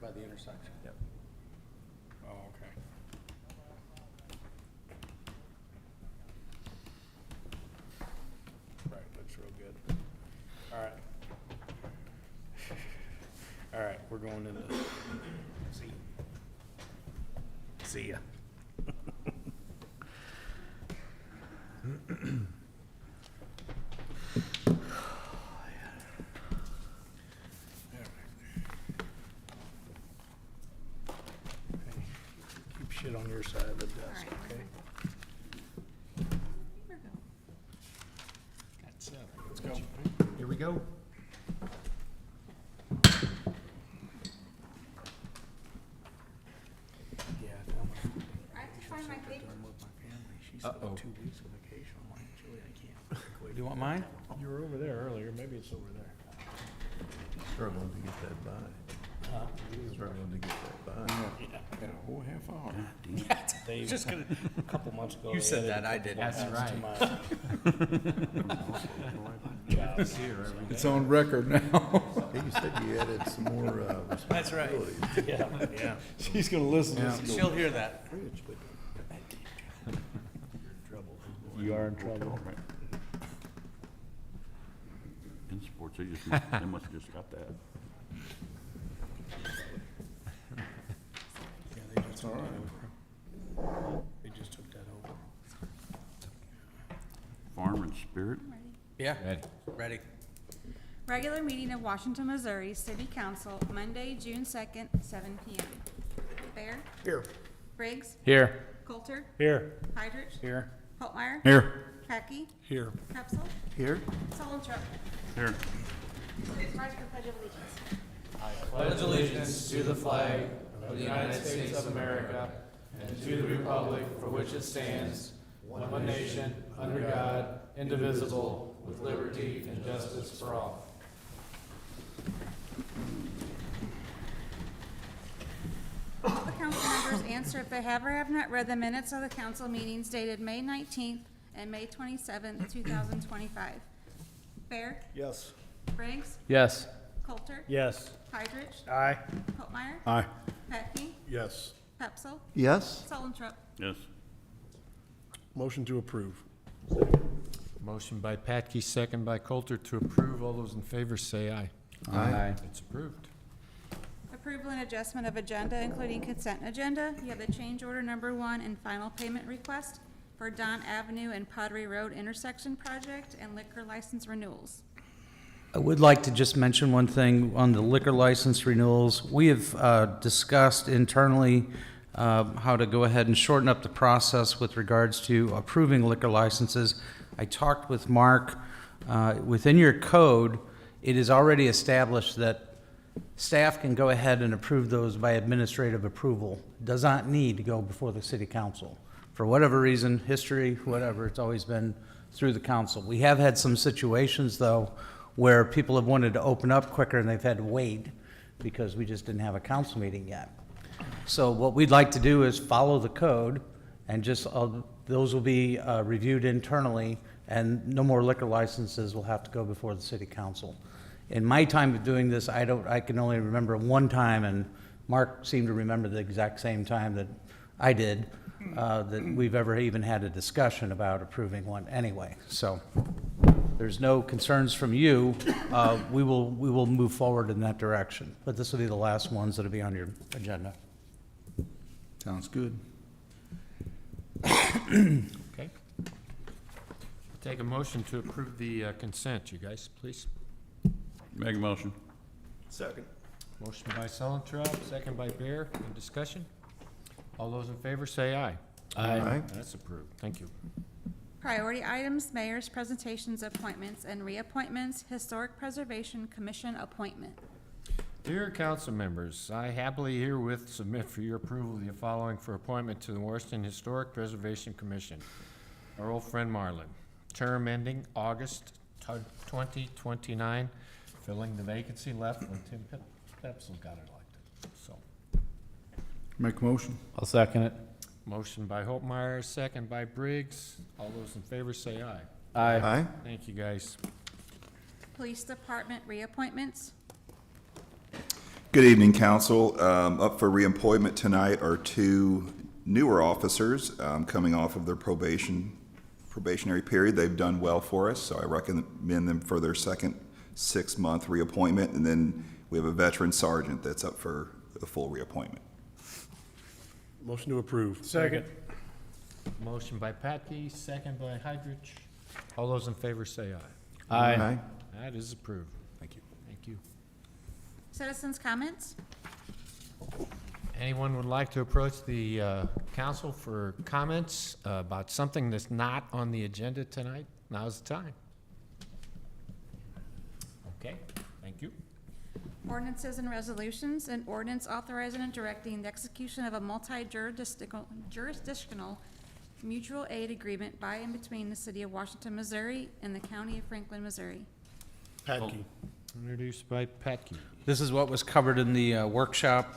right by the intersection. Yep. Oh, okay. Right, looks real good. All right. All right, we're going into, see ya. Keep shit on your side of the desk, All right. okay? Here we go. Let's go. Here we go. Yeah, I found my. I have to find my paper. I'm with my family. She's got Uh-oh. 2 weeks of vacation. I'm like, Julie, I can't. Do you want mine? You were over there earlier, maybe it's over there. Struggling to get that by. Huh? Struggling to get that by. Yeah. Got a whole half hour. They, just a couple months ago. You they said added that, I a couple didn't. That's months to right. my jobs. It's on record now. Hey, you said you added some more, That's right. responsibilities. Yeah, yeah. She's gonna listen. Yeah. This is She'll hear that. Fridge, but Trouble. You are in trouble. In sports, they must have just got that. Yeah, they just took that over. They just took that over. Farm and Spirit, Yeah, Ready. ready. Regular meeting of Washington, Missouri City Council, Monday, June 2nd, 7 p.m. Bear, Here. Briggs, Here. Coulter, Here. Heidrich, Here. Holtmeyer, Here. Heckey, Here. Hepsel, here, Solentrop. here, Please rise for pledge of allegiance. Pledge allegiance to the flag of the United States of America and to the republic for which it stands, one nation, under God, indivisible, with liberty and justice for all. All the council members answer if they have or have not read the minutes of the council meetings dated May 19th and May 27th, 2025. Bear, Yes. Briggs, Yes. Coulter, Yes. Heidrich, Aye. Holtmeyer, Aye. Heckey, Yes. Hepsel, yes, Solentrop. yes, Motion to approve. Motion by Patke, second by Coulter to approve. All those in favor say aye. Aye. It's approved. Approval and adjustment of agenda, including consent agenda. You have the change order number 1 and final payment request for Don Avenue and Pottery Road intersection project and liquor license renewals. I would like to just mention one thing on the liquor license renewals. We have discussed internally how to go ahead and shorten up the process with regards to approving liquor licenses. I talked with Mark. Within your code, it is already established that staff can go ahead and approve those by administrative approval. Does not need to go before the city council. For whatever reason, history, whatever, it's always been through the council. We have had some situations, though, where people have wanted to open up quicker and they've had to wait because we just didn't have a council meeting yet. So what we'd like to do is follow the code and just, those will be reviewed internally and no more liquor licenses will have to go before the city council. In my time of doing this, I can only remember one time, and Mark seemed to remember the exact same time that I did, that we've ever even had a discussion about approving one anyway. So there's no concerns from you. We will move forward in that direction. But this will be the last ones that'll be on your agenda. Sounds good. Okay. Take a motion to approve the consent, you guys, please. make a motion. Second. Motion by Solentrop, second by Bear. Any discussion? All those in favor say aye. aye, That's approved. Thank you. Priority items, mayor's presentations, appointments, and reappointments, Historic Preservation Commission appointment. Dear council members, I happily herewith submit for your approval the following for appointment to the Washington Historic Preservation Commission. Our old friend Marlin, term ending August 2029, filling the vacancy left when Tim Pepsel got elected. So, Make a motion. I'll second it. motion by Holtmeyer, second by Briggs. All those in favor say aye. aye, Thank you, guys. Police Department reappointments. Good evening, council. Up for reappointment tonight are two newer officers coming off of their probationary period. They've done well for us, so I recommend them for their second 6-month reappointment. And then we have a veteran sergeant that's up for a full reappointment. Motion to approve. Second. Motion by Patke, second by Hydrich. All those in favor say aye. Aye. That is approved. Thank you. Thank you. Citizens' comments? Anyone would like to approach the council for comments about something that's not on the agenda tonight? Now's the time. Okay, thank you. Ordinances and resolutions. An ordinance authorizing and directing the execution of a multi-jurisdictional mutual aid agreement by and between the city of Washington, Missouri and the county of Franklin, Missouri. Patke. Introduced by Patke. This is what was covered in the workshop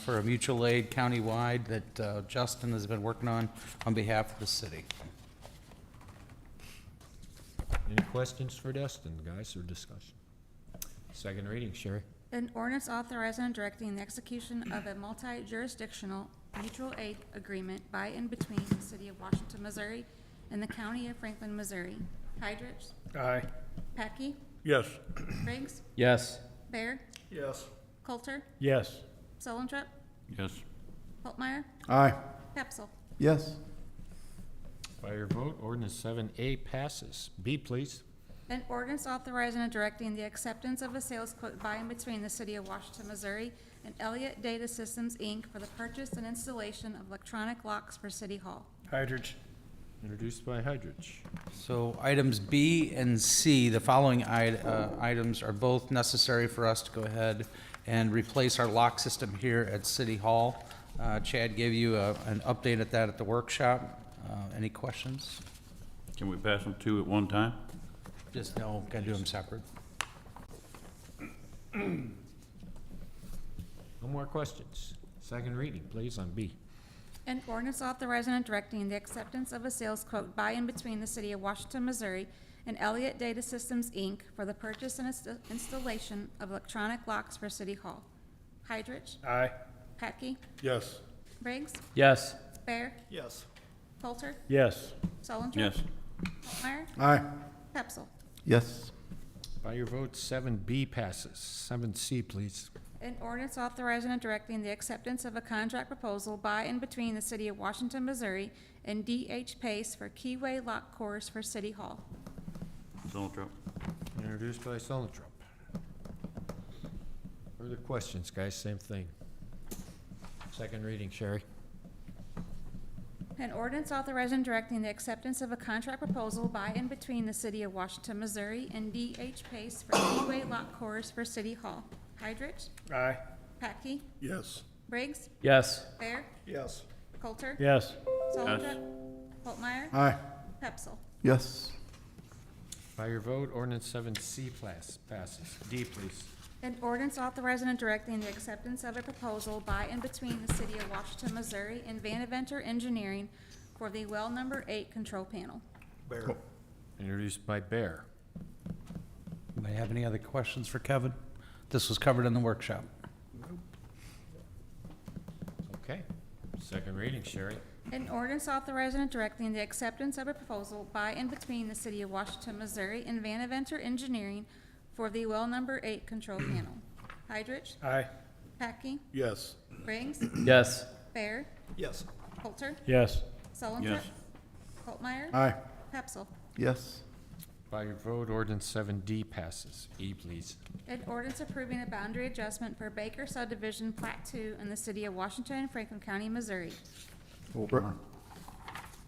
for a mutual aid countywide that Justin has been working on behalf of the city. Any questions for Dustin, guys, or discussion? Second reading, Sherry. An ordinance authorizing and directing the execution of a multi-jurisdictional mutual aid agreement by and between the city of Washington, Missouri and the county of Franklin, Missouri. Hydrich. Aye. Packey. Yes. Briggs. Yes. Bear. Yes. Coulter. Yes. Solentrop. Yes. Holtmeyer. Aye. Capsel. Yes. By your vote, ordinance 7A passes. B, please. An ordinance authorizing and directing the acceptance of a sales quote by and between the city of Washington, Missouri and Elliott Data Systems, Inc. for the purchase and installation of electronic locks for City Hall. Hydrich. Introduced by Hydrich. So items B and C, the following items are both necessary for us to go ahead and replace our lock system here at City Hall. Chad gave you an update at that at the workshop. Any questions? Can we pass them two at one time? Just no, gotta do them separate. No more questions. Second reading, please, on B. An ordinance authorizing and directing the acceptance of a sales quote by and between the city of Washington, Missouri and Elliott Data Systems, Inc. for the purchase and installation of electronic locks for City Hall. Hydrich. Aye. Packey. Yes. Briggs. Yes. Bear. Yes. Coulter. Yes. Solentrop. Yes. Holtmeyer. Aye. Capsel. Yes. By your vote, 7B passes. 7C, please. An ordinance authorizing and directing the acceptance of a contract proposal by and between the city of Washington, Missouri and D.H. Pace for keyway lock cores for City Hall. Solentrop. Introduced by Solentrop. Further questions, guys? Same thing. Second reading, Sherry. An ordinance authorizing and directing the acceptance of a contract proposal by and between the city of Washington, Missouri and D.H. Pace for keyway lock cores for City Hall. Hydrich. Aye. Packey. Yes. Briggs. Yes. Bear. Yes. Coulter. Yes. Solentrop. Holtmeyer. Aye. Capsel. Yes. By your vote, ordinance 7C passes. D, please. An ordinance authorizing and directing the acceptance of a proposal by and between the city of Washington, Missouri and Vanaventer Engineering for the well number 8 control panel. Bear. Introduced by Bear. Anybody have any other questions for Kevin? This was covered in the workshop. Okay. Second reading, Sherry. An ordinance authorizing and directing the acceptance of a proposal by and between the city of Washington, Missouri and Vanaventer Engineering for the well number 8 control panel. Hydrich. Aye. Packey. Yes. Briggs. Yes. Bear. Yes. Coulter. Yes. Solentrop. Yes. Holtmeyer. Aye. Capsel. Yes. By your vote, ordinance 7D passes. E, please. An ordinance approving a boundary adjustment for Baker subdivision Plat 2 in the city of Washington and Franklin County, Missouri. Holtmeyer.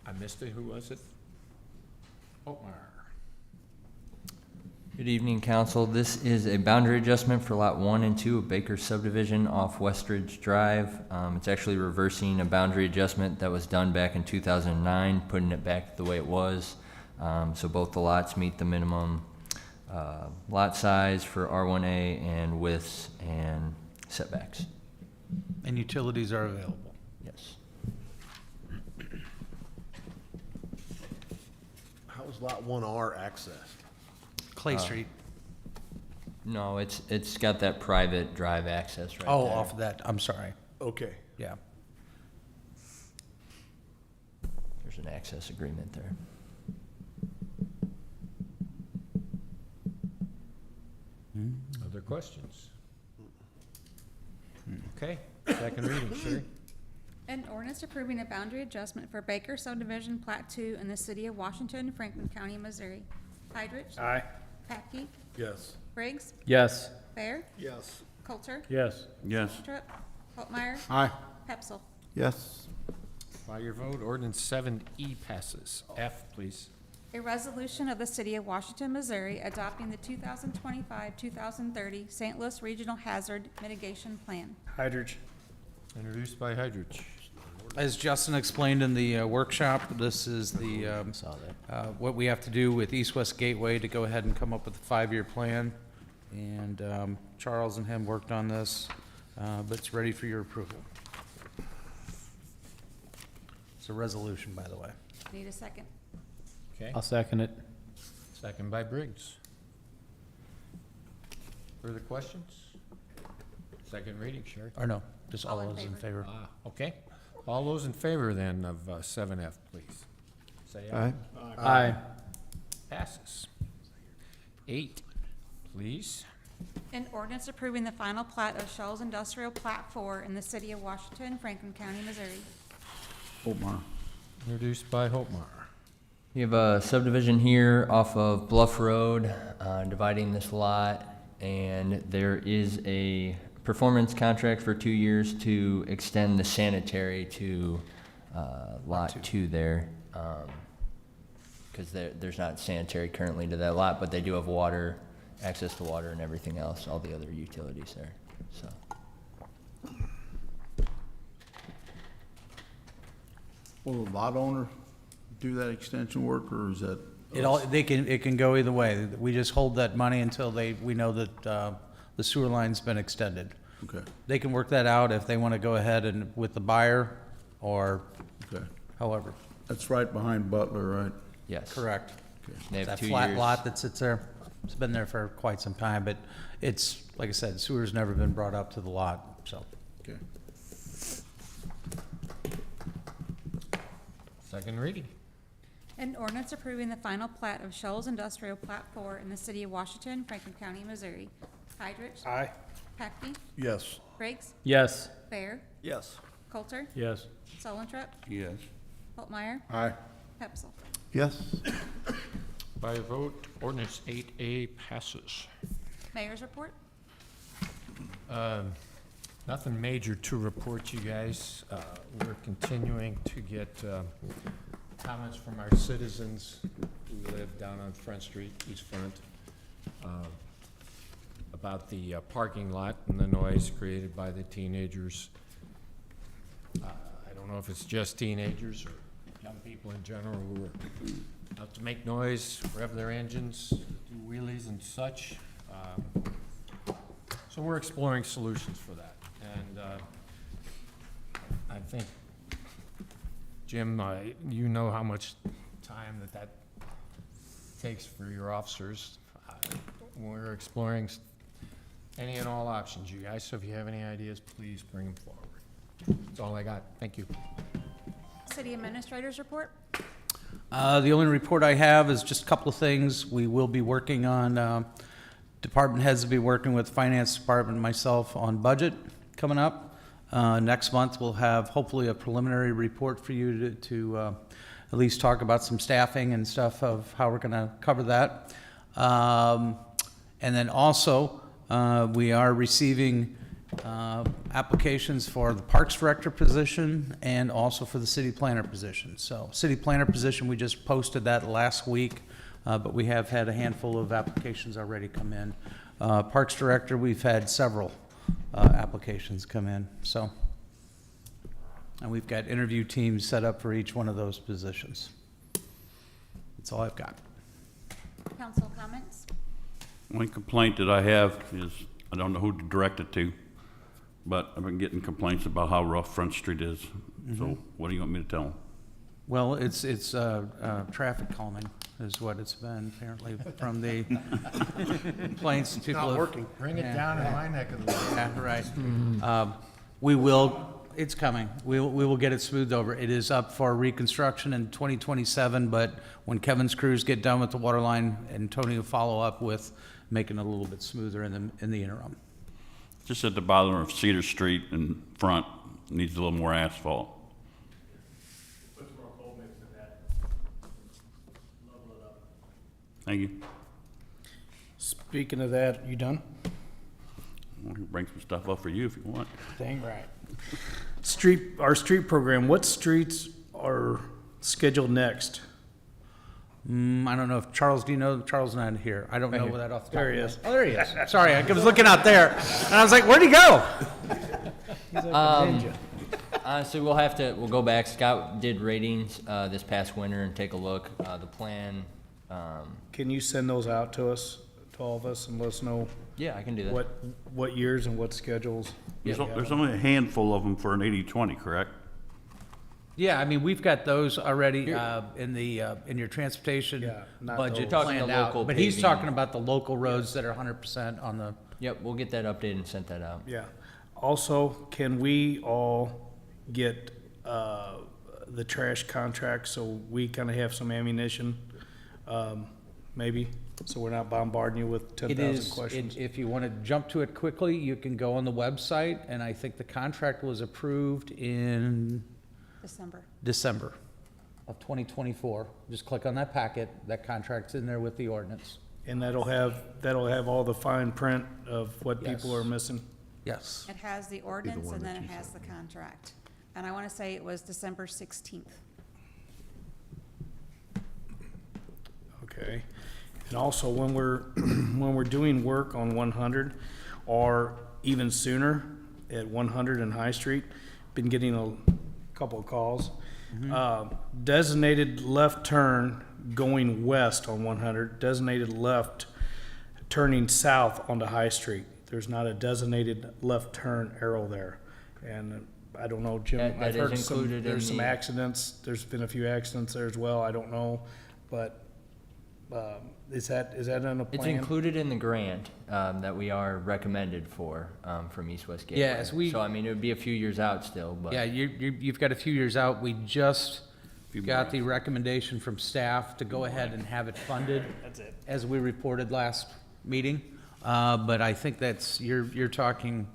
I missed it. Who was it? Holtmeyer. Good evening, council. This is a boundary adjustment for Lot 1 and 2 of Baker subdivision off Westridge Drive. It's actually reversing a boundary adjustment that was done back in 2009, putting it back the way it was. So both the lots meet the minimum lot size for R1A and widths and setbacks. And utilities are available. Yes. How is Lot 1R accessed? Clay Street. No, it's got that private drive access right there. Oh, off of that, I'm sorry, Okay. yeah. There's an access agreement there. Other questions? Okay, second reading, Sherry. An ordinance approving a boundary adjustment for Baker subdivision Plat 2 in the city of Washington, Franklin County, Missouri. Heidrich? Aye. Patkey? Yes. Briggs? Yes. Bear? Yes. Coulter? Yes. Yes. Truitt? Holtmeyer? Aye. Hepsel? Yes. By your vote, ordinance 7E passes. F, please. A resolution of the City of Washington, Missouri adopting the 2025-2030 St. Louis Regional Hazard Mitigation Plan. Heidrich. Introduced by Heidrich. As Justin explained in the workshop, this is the, what we have to do with East-West Gateway to go ahead and come up with a 5-year plan. And Charles and him worked on this, but it's ready for your approval. It's a resolution, by the way. Need a second? Okay, I'll second it. second by Briggs. Further questions? Second reading, Sherry. Or no, just all All in those in favor. favor. Okay. All those in favor then of 7F, please. Say aye. Aye. Aye. Passes. 8, please. An ordinance approving the final plat of Shell's Industrial Plat 4 in the City of Washington, Franklin County, Missouri. Holtmeyer. Introduced by Holtmeyer. You have a subdivision here off of Bluff Road, dividing this lot, and there is a performance contract for 2 years to extend the sanitary to Lot 2 there. Because there's not sanitary currently to that lot, but they do have water, access to water and everything else, all the other utilities there, so. Will the lot owner do that extension work, or is that? It can go either way. We just hold that money until we know that the sewer line's been extended. Okay, They can work that out if they want to go ahead and with the buyer or okay. however. That's right behind Butler, right? Yes. Correct. They have That 2 flat years. lot that sits there, it's been there for quite some time, but it's, like I said, sewer's never been brought up to the lot, so. Okay. Second reading. An ordinance approving the final plat of Shell's Industrial Plat 4 in the City of Washington, Franklin County, Missouri. Heidrich? Aye. Patkey? Yes. Briggs? Yes. Bear? Yes. Coulter? Yes. Solentrup? Yes. Holtmeyer? Aye. Hepsel? Yes. By your vote, ordinance 8A passes. Mayor's report? Nothing major to report, you guys. We're continuing to get comments from our citizens who live down on Front Street, East Front, about the parking lot and the noise created by the teenagers. I don't know if it's just teenagers or young people in general who are out to make noise, rev their engines, do wheelies and such. So we're exploring solutions for that. And I think, Jim, you know how much time that takes for your officers. We're exploring any and all options, you guys. So if you have any ideas, please bring them forward. That's all I got. Thank you. City Administrator's report? The only report I have is just a couple of things. We will be working on, department heads will be working with Finance Department and myself on budget coming up. Next month, we'll have hopefully a preliminary report for you to at least talk about some staffing and stuff of how we're going to cover that. And then also, we are receiving applications for the Parks Director position and also for the City Planner position. So City Planner position, we just posted that last week, but we have had a handful of applications already come in. Parks Director, we've had several applications come in, so. And we've got interview teams set up for each one of those positions. That's all I've got. Council comments? One complaint that I have is, I don't know who to direct it to, but I've been getting complaints about how rough Front Street is. So what do you want me to tell them? Well, it's traffic calming is what it's been apparently from the complaints. People Not have- working. Bring it down in my neck of the woods. Yeah, right. We will, it's coming. We will get it smoothed over. It is up for reconstruction in 2027, but when Kevin's crews get done with the water line, and Tony will follow up with making it a little bit smoother in the interim. Just at the bottom of Cedar Street in front, needs a little more asphalt. Thank you. Speaking of that, you done? I can bring some stuff up for you if you want. Dang right. Our street program, what streets are scheduled next? I don't know if Charles, do you know? Charles not here. I don't know here. that off the top There he of my is. head. Oh, there he is. Sorry, I was looking out there, and I was like, where'd he go? Honestly, we'll go back. Scott did ratings, this past winter and take a look. The plan, Can you send those out to us, to all of us, and let us know yeah, I can do that. what years and what schedules? There's only a handful of them for an 80/20, correct? Yeah, I mean, we've got those already in your transportation Yeah, not budget those. Talking planned the out. local But he's paving. talking about the local roads that are 100% on the, Yep, we'll get that updated and sent that out. Yeah. Also, can we all get the trash contract so we kind of have some ammunition, maybe? So we're not bombarding you with it 10,000 is, questions. if you want to jump to it quickly, you can go on the website, and I think the contract was approved in December of 2024. Just click on that packet, that contract's in there with the ordinance. And that'll have all the fine print of what people Yes. are missing. Yes. It has the ordinance and then it has the contract. And I want to say it was December 16th. Okay. And also, when we're, when we're doing work on 100, or even sooner at 100 and High Street, been getting a couple of calls. Designated left turn going west on 100, designated left turning south onto High Street. There's not a designated left turn arrow there. And I don't know, Jim, That I've is heard included in there's some the- accidents, there's been a few accidents there as well, I don't know, but, is that in a plan? It's included in the grant, that we are recommended for, from East West Gateway. Yes, So, I mean, it would be a few years out still, but. Yeah, you've got a few years out. We just got the recommendation from staff to go ahead and have it funded. That's it. As we reported last meeting. But I think you're talking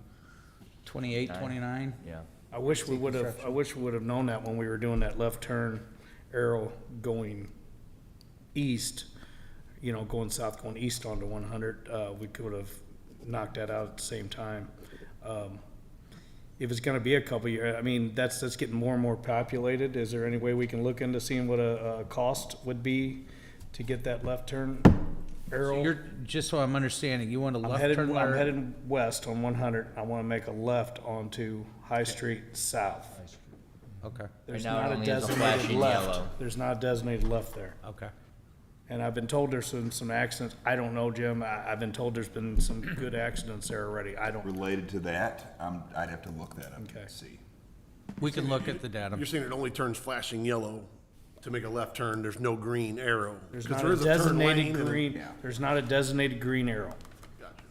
28, 29? Yeah. I wish we would have known that when we were doing that left turn arrow going east, going south, going east onto 100, we could have knocked that out at the same time. If it's gonna be a couple years, I mean, that's getting more and more populated. Is there any way we can look into seeing what a cost would be to get that left turn arrow? You're, just so I'm understanding, you want a I'm left headed, turn I'm lane? headed west on 100. I wanna make a left onto High Street south. Okay, There's now it not a only has a designated flashing left. yellow. There's not a designated left there. okay. And I've been told there's some accidents. I don't know, Jim. I've been told there's been some good accidents there already. I don't, Related to that, I'd have to look that up Okay. and see. We can look at the data. You're saying it only turns flashing yellow to make a left turn, there's no green arrow? there's 'Cause not there a is turn designated lane and- green, Yeah. there's not a designated green arrow. Gotcha.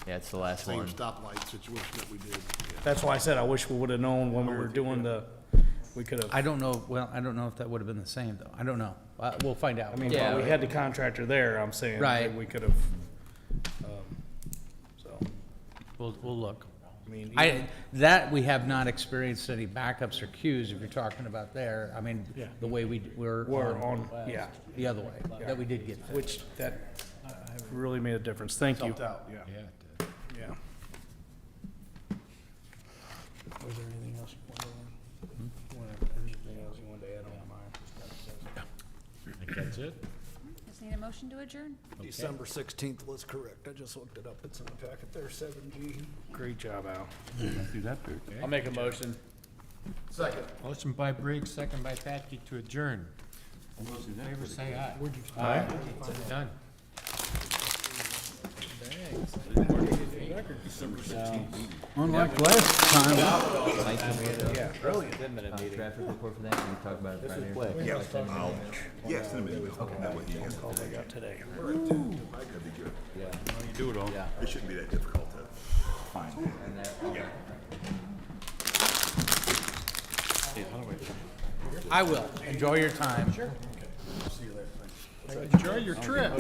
Yeah, it's the last Same one. stoplight situation that we did. That's why I said I wish we would have known when we were doing we could have. I don't know if that would have been the same, though. I don't know. We'll find out. I mean, Yeah. we had the contractor there, I'm saying. Right. We could have, so, We'll look. I mean. That we have not experienced any backups or queues, if you're talking about there. I mean, Yeah. the way we're We're on, on, yeah, the other way, that we did get fixed. which that really made a difference. Thank you. Helped out, yeah. Yeah. Was there anything else you wanted to, anything else you wanted to add on mine? I think that's it. Just need a motion to adjourn? December 16th was correct. I just looked it up. It's in the packet there, 7G. Great job, Al. Do that, too. I'll make a motion. Second. Motion by Briggs, second by Patrick to adjourn. All those in favor say aye. Aye. Done. Unlike last time, Traffic report for that, can we talk about it Friday? Or something? Yes, in a minute. That way he has all they got today. That'd be good. Do it all. It shouldn't be that difficult to find. Yeah. I will. Enjoy your time. Enjoy your trip.